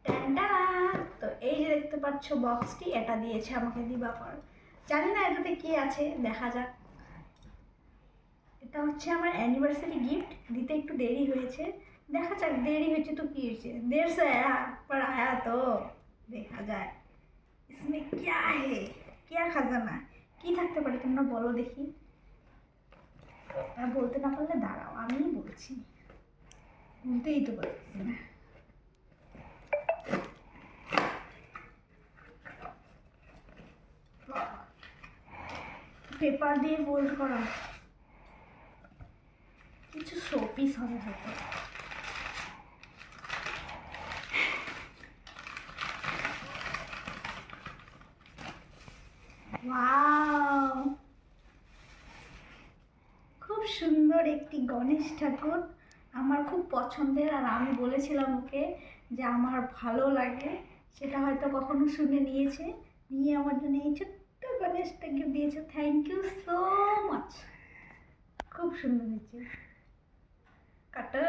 টানটানা! তো এই যে দেখতে পাচ্ছ বক্সটি, এটা দিয়েছে আমাকে দিবাকর। জানি না এটাতে কি আছে, দেখা যাক। এটা হচ্ছে আমার অ্যানিভার্সারি গিফট, দিতে একটু দেরি হয়েছে। দেখা যাক, দেরি হয়েছে তো কি হয়েছে, देर से आया पर आया तो দেখা যায়। इसमें क्या है, क्या खजाना, কি থাকতে পারে তোমরা বলো দেখি। বলতে না পারলে দাঁড়াও, আমিই বলছি, বলতেই তো পারছি না। পেপার দিয়ে ফোল্ড করা কিছু শোপিস হবে হয়তো। ওয়াও, খুব সুন্দর একটি গণেশ ঠাকুর, আমার খুব পছন্দের। আর আমি বলেছিলাম ওকে যে আমার ভালো লাগে, সেটা হয়তো কখনো শুনে নিয়েছে, নিয়ে আমার জন্য এই ছোট্ট গণেশটাকে দিয়েছে। থ্যাংক ইউ সো মাচ, খুব সুন্দর হয়েছে। কাটা।